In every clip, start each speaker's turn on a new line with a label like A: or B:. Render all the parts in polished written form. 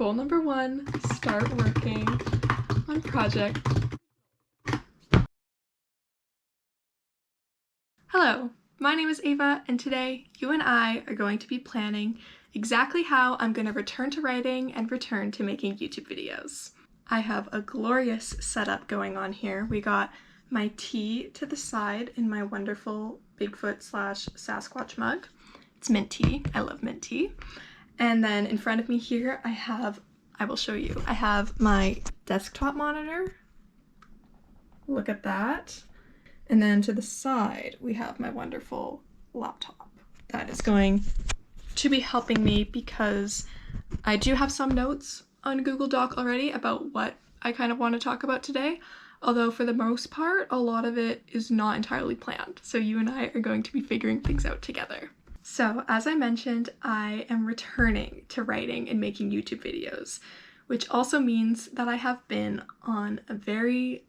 A: Goal number 1, start working on project. Hello, my name is Ava, and today you and I are going to be planning exactly how I'm going to return to writing and return to making YouTube videos. I have a glorious setup going on here. We got my tea to the side in my wonderful Bigfoot/Sasquatch mug. It's mint tea. I love mint tea. And then in front of me here I will show you. I have my desktop monitor. Look at that. And then to the side, we have my wonderful laptop. That is going to be helping me because I do have some notes on Google Doc already about what I kind of want to talk about today. Although for the most part, a lot of it is not entirely planned. So you and I are going to be figuring things out together. So as I mentioned, I am returning to writing and making YouTube videos, which also means that I have been on a very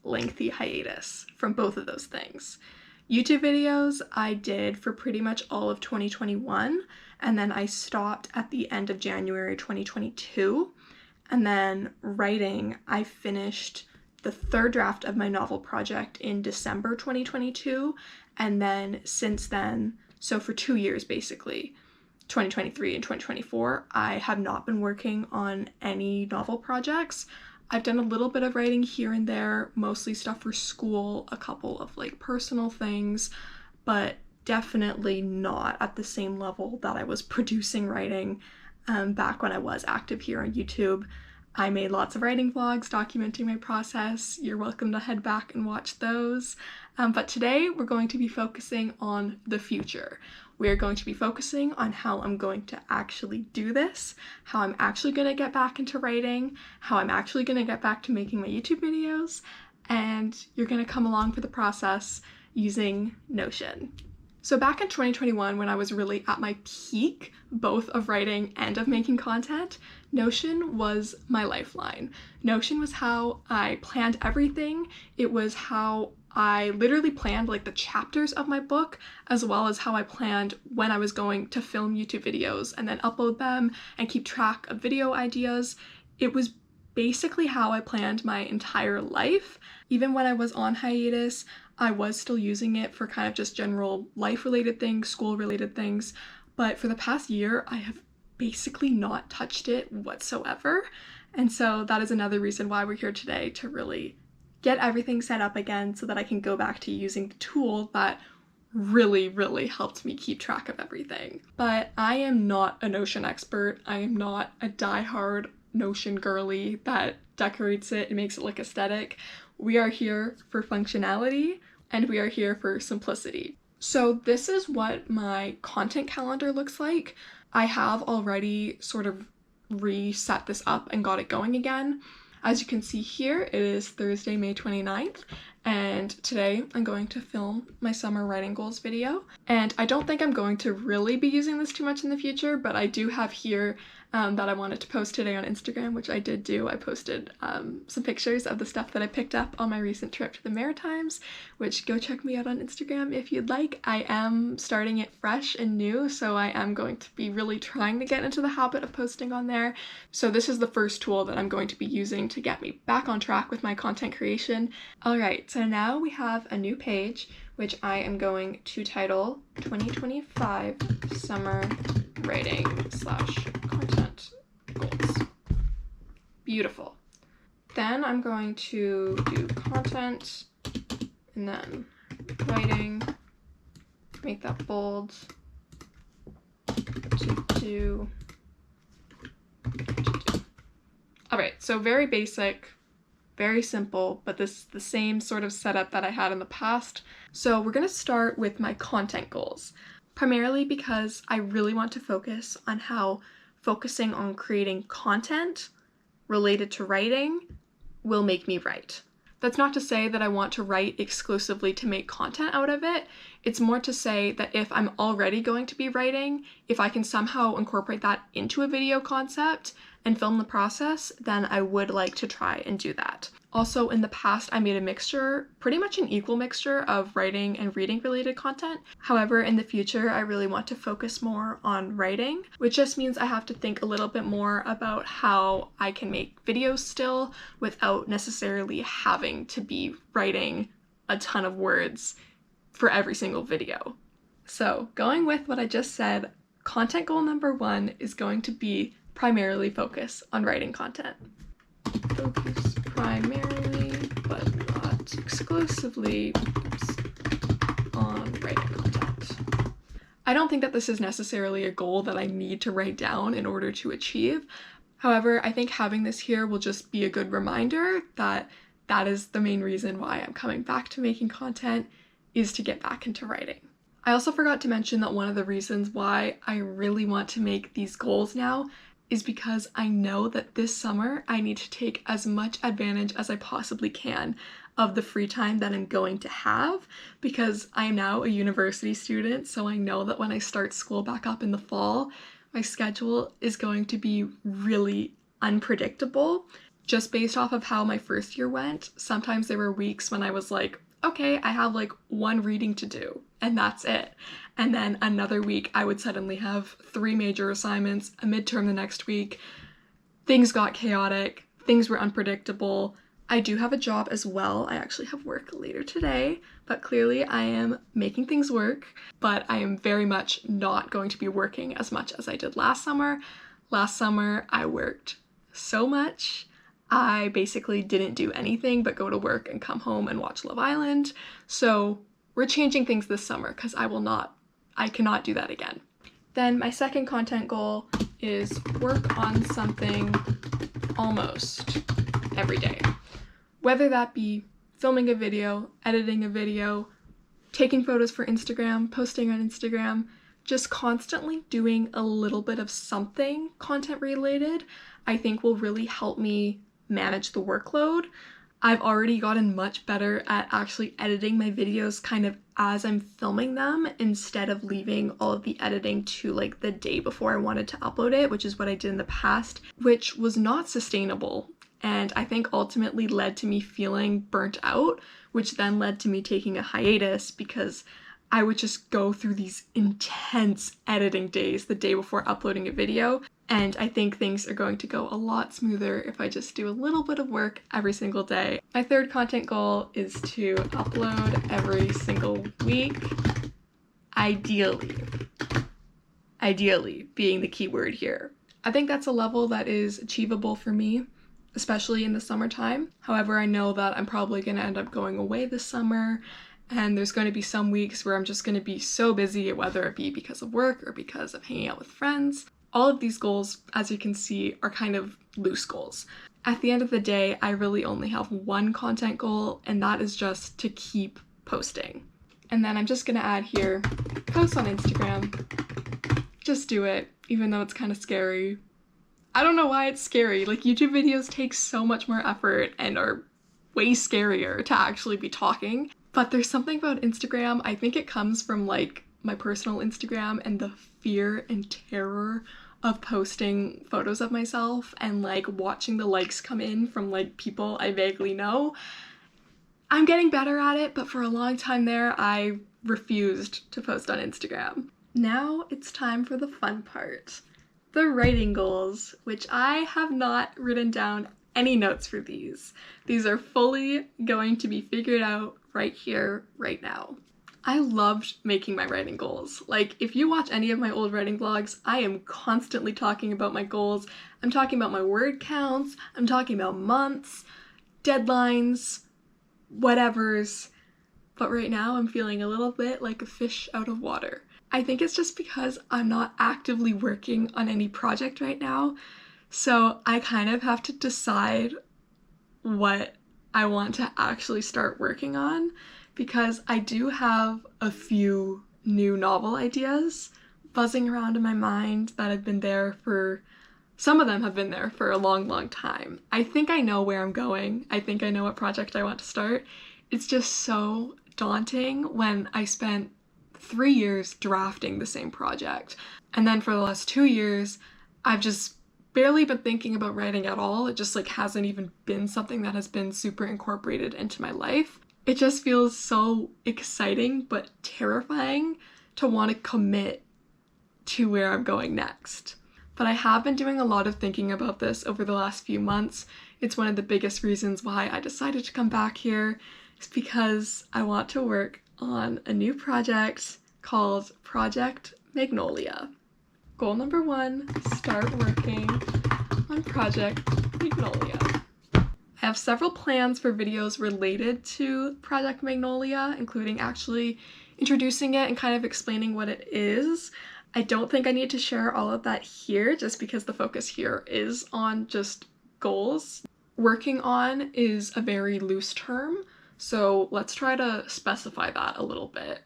A: lengthy hiatus from both of those things. YouTube videos I did for pretty much all of 2021, and then I stopped at the end of January 2022. And then writing, I finished the third draft of my novel project in December 2022, and then since then, so for 2 years basically, 2023 and 2024, I have not been working on any novel projects. I've done a little bit of writing here and there, mostly stuff for school, a couple of like personal things, but definitely not at the same level that I was producing writing back when I was active here on YouTube. I made lots of writing vlogs documenting my process. You're welcome to head back and watch those. But today we're going to be focusing on the future. We are going to be focusing on how I'm going to actually do this, how I'm actually going to get back into writing, how I'm actually going to get back to making my YouTube videos, and you're going to come along for the process using Notion. So back in 2021, when I was really at my peak, both of writing and of making content, Notion was my lifeline. Notion was how I planned everything. It was how I literally planned like the chapters of my book, as well as how I planned when I was going to film YouTube videos and then upload them and keep track of video ideas. It was basically how I planned my entire life. Even when I was on hiatus, I was still using it for kind of just general life-related things, school-related things, but for the past year, I have basically not touched it whatsoever. And so that is another reason why we're here today, to really get everything set up again so that I can go back to using the tool that really helped me keep track of everything. But I am not a Notion expert. I am not a diehard Notion girly that decorates it and makes it look aesthetic. We are here for functionality and we are here for simplicity. So this is what my content calendar looks like. I have already sort of reset this up and got it going again. As you can see here, it is Thursday, May 29th, and today I'm going to film my summer writing goals video. And I don't think I'm going to really be using this too much in the future, but I do have here that I wanted to post today on Instagram, which I did do. I posted some pictures of the stuff that I picked up on my recent trip to the Maritimes, which go check me out on Instagram if you'd like. I am starting it fresh and new, so I am going to be really trying to get into the habit of posting on there. So this is the first tool that I'm going to be using to get me back on track with my content creation. All right, so now we have a new page, which I am going to title 2025 Summer Writing / Content Goals. Beautiful. Then I'm going to do content and then writing, make that bold, to do. All right, so very basic, very simple, but this is the same sort of setup that I had in the past. So we're going to start with my content goals, primarily because I really want to focus on how focusing on creating content related to writing will make me write. That's not to say that I want to write exclusively to make content out of it. It's more to say that if I'm already going to be writing, if I can somehow incorporate that into a video concept and film the process, then I would like to try and do that. Also, in the past, I made a mixture, pretty much an equal mixture of writing and reading related content. However, in the future, I really want to focus more on writing, which just means I have to think a little bit more about how I can make videos still without necessarily having to be writing a ton of words for every single video. So, going with what I just said, content goal number 1 is going to be primarily focus on writing content. Focus primarily, but not exclusively, on writing content. I don't think that this is necessarily a goal that I need to write down in order to achieve. However, I think having this here will just be a good reminder that that is the main reason why I'm coming back to making content, is to get back into writing. I also forgot to mention that one of the reasons why I really want to make these goals now is because I know that this summer I need to take as much advantage as I possibly can of the free time that I'm going to have, because I am now a university student, so I know that when I start school back up in the fall, my schedule is going to be really unpredictable. Just based off of how my first year went, sometimes there were weeks when I was like, okay, I have like 1 reading to do, and that's it. And then another week, I would suddenly have 3 major assignments, a midterm the next week. Things got chaotic, things were unpredictable. I do have a job as well. I actually have work later today, but clearly I am making things work, but I am very much not going to be working as much as I did last summer. Last summer, I worked so much. I basically didn't do anything but go to work and come home and watch Love Island. So we're changing things this summer because I cannot do that again. Then my second content goal is work on something almost every day. Whether that be filming a video, editing a video, taking photos for Instagram, posting on Instagram, just constantly doing a little bit of something content related, I think will really help me manage the workload. I've already gotten much better at actually editing my videos kind of as I'm filming them, instead of leaving all of the editing to like the day before I wanted to upload it, which is what I did in the past, which was not sustainable. And I think ultimately led to me feeling burnt out, which then led to me taking a hiatus, because I would just go through these intense editing days the day before uploading a video. And I think things are going to go a lot smoother if I just do a little bit of work every single day. My third content goal is to upload every single week. Ideally being the key word here. I think that's a level that is achievable for me, especially in the summertime. However, I know that I'm probably going to end up going away this summer, and there's going to be some weeks where I'm just going to be so busy, whether it be because of work or because of hanging out with friends. All of these goals, as you can see, are kind of loose goals. At the end of the day, I really only have one content goal, and that is just to keep posting. And then I'm just going to add here, post on Instagram. Just do it, even though it's kind of scary. I don't know why it's scary. Like, YouTube videos take so much more effort and are way scarier to actually be talking. But there's something about Instagram, I think it comes from like my personal Instagram and the fear and terror of posting photos of myself and like watching the likes come in from like people I vaguely know. I'm getting better at it, but for a long time there, I refused to post on Instagram. Now it's time for the fun part. The writing goals, which I have not written down any notes for these. These are fully going to be figured out right here, right now. I loved making my writing goals. Like, if you watch any of my old writing vlogs, I am constantly talking about my goals. I'm talking about my word counts, I'm talking about months, deadlines, whatevers. But right now I'm feeling a little bit like a fish out of water. I think it's just because I'm not actively working on any project right now, so I kind of have to decide what I want to actually start working on, because I do have a few new novel ideas buzzing around in my mind that have been there for, some of them have been there for a long, long time. I think I know where I'm going. I think I know what project I want to start. It's just so daunting when I spent 3 years drafting the same project. And then for the last 2 years, I've just barely been thinking about writing at all. It just like hasn't even been something that has been super incorporated into my life. It just feels so exciting but terrifying to want to commit to where I'm going next. But I have been doing a lot of thinking about this over the last few months. It's one of the biggest reasons why I decided to come back here. It's because I want to work on a new project called Project Magnolia. Goal number 1, start working on Project Magnolia. I have several plans for videos related to Project Magnolia, including actually introducing it and kind of explaining what it is. I don't think I need to share all of that here just because the focus here is on just goals. Working on is a very loose term, so let's try to specify that a little bit.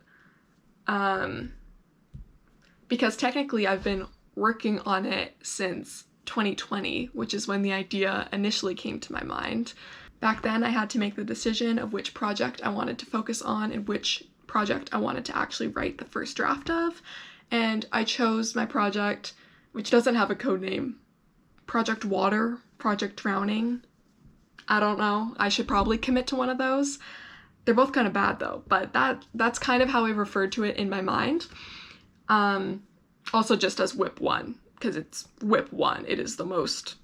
A: Because technically I've been working on it since 2020, which is when the idea initially came to my mind. Back then I had to make the decision of which project I wanted to focus on and which project I wanted to actually write the first draft of. And I chose my project, which doesn't have a code name. Project Water, Project Drowning. I don't know. I should probably commit to one of those. They're both kind of bad though, but that's kind of how I referred to it in my mind. Also just as WIP 1, because it's WIP 1. It is the most...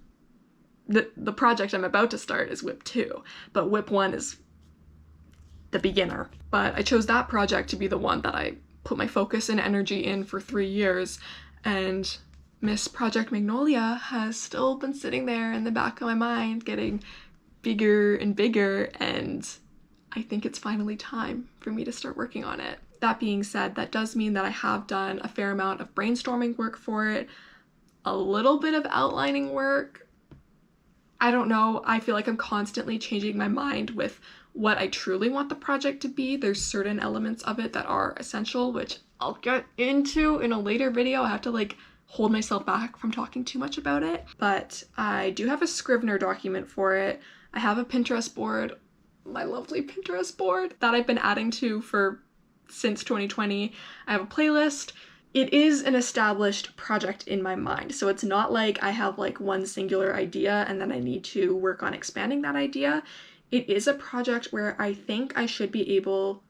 A: The project I'm about to start is WIP 2, but WIP 1 is the beginner. But I chose that project to be the one that I put my focus and energy in for 3 years, and Miss Project Magnolia has still been sitting there in the back of my mind getting bigger and bigger, and I think it's finally time for me to start working on it. That being said, that does mean that I have done a fair amount of brainstorming work for it, a little bit of outlining work. I don't know, I feel like I'm constantly changing my mind with what I truly want the project to be. There's certain elements of it that are essential, which I'll get into in a later video. I have to like hold myself back from talking too much about it. But I do have a Scrivener document for it. I have a Pinterest board, my lovely Pinterest board that I've been adding to since 2020. I have a playlist. It is an established project in my mind, so it's not like I have like one singular idea and then I need to work on expanding that idea. It is a project where I think I should be able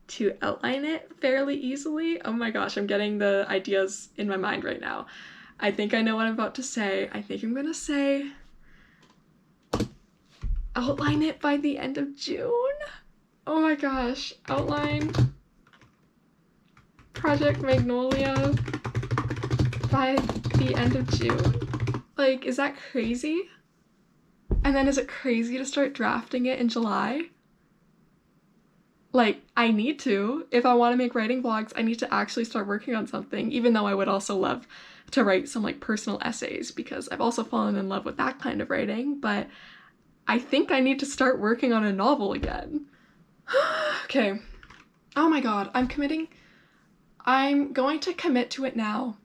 A: to outline it fairly easily. Oh my gosh, I'm getting the ideas in my mind right now. I think I know what I'm about to say. I think I'm gonna say outline it by the end of June. Oh my gosh, outline Project Magnolia by the end of June. Like, is that crazy? And then is it crazy to start drafting it in July? Like, I need to. If I want to make writing vlogs, I need to actually start working on something, even though I would also love to write some like personal essays because I've also fallen in love with that kind of writing, but I think I need to start working on a novel again. Okay. Oh my god, I'm going to commit to it now.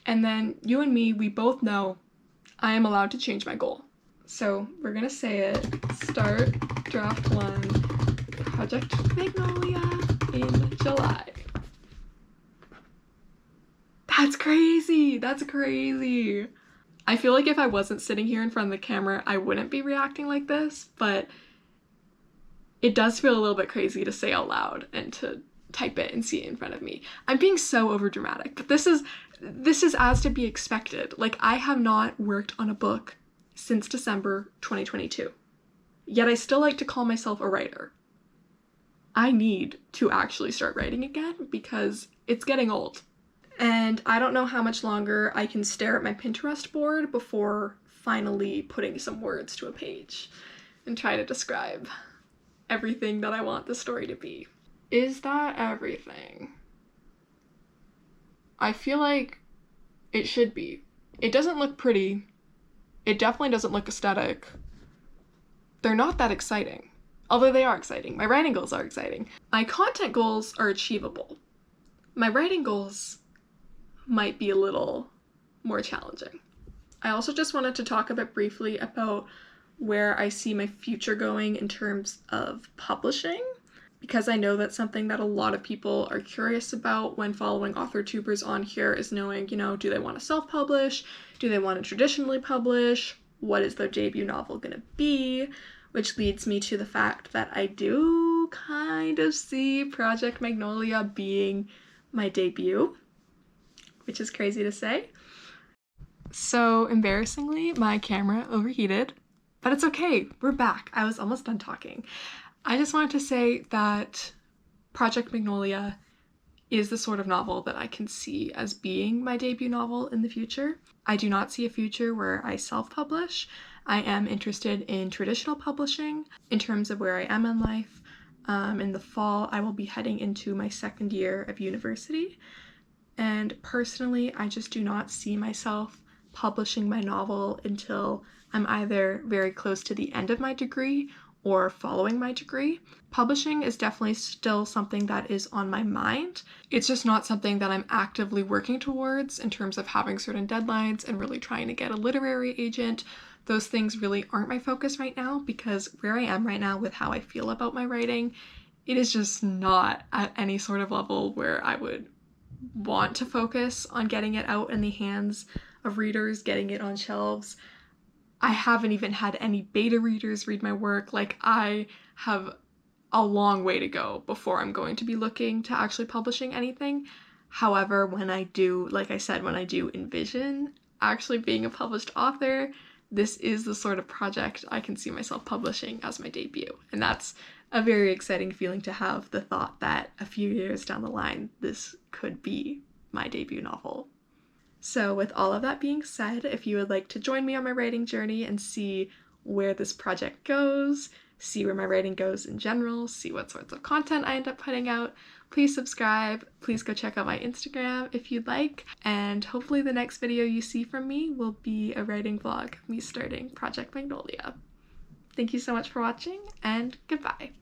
A: And then you and me, we both know I am allowed to change my goal. So we're gonna say it. Start draft 1, Project Magnolia in July. That's crazy! That's crazy! I feel like if I wasn't sitting here in front of the camera, I wouldn't be reacting like this, but it does feel a little bit crazy to say out loud and to type it and see it in front of me. I'm being so overdramatic, but this is as to be expected. Like, I have not worked on a book since December 2022. Yet I still like to call myself a writer. I need to actually start writing again because it's getting old. And I don't know how much longer I can stare at my Pinterest board before finally putting some words to a page and try to describe everything that I want the story to be. Is that everything? I feel like it should be. It doesn't look pretty. It definitely doesn't look aesthetic. They're not that exciting. Although they are exciting. My writing goals are exciting. My content goals are achievable. My writing goals might be a little more challenging. I also just wanted to talk a bit briefly about where I see my future going in terms of publishing, because I know that's something that a lot of people are curious about when following authortubers on here, is knowing, you know, do they want to self-publish? Do they want to traditionally publish? What is their debut novel going to be? Which leads me to the fact that I do kind of see Project Magnolia being my debut, which is crazy to say. So embarrassingly, my camera overheated, but it's okay, we're back. I was almost done talking. I just wanted to say that Project Magnolia is the sort of novel that I can see as being my debut novel in the future. I do not see a future where I self-publish. I am interested in traditional publishing in terms of where I am in life. In the fall, I will be heading into my second year of university. And personally, I just do not see myself publishing my novel until I'm either very close to the end of my degree or following my degree. Publishing is definitely still something that is on my mind. It's just not something that I'm actively working towards in terms of having certain deadlines and really trying to get a literary agent. Those things really aren't my focus right now, because where I am right now with how I feel about my writing, it is just not at any sort of level where I would want to focus on getting it out in the hands of readers, getting it on shelves. I haven't even had any beta readers read my work. Like, I have a long way to go before I'm going to be looking to actually publishing anything. However, when I do, like I said, when I do envision actually being a published author, this is the sort of project I can see myself publishing as my debut. And that's a very exciting feeling to have, the thought that a few years down the line, this could be my debut novel. So with all of that being said, if you would like to join me on my writing journey and see where this project goes, see where my writing goes in general, see what sorts of content I end up putting out, please subscribe. Please go check out my Instagram if you'd like. And hopefully the next video you see from me will be a writing vlog of me starting Project Magnolia. Thank you so much for watching, and goodbye.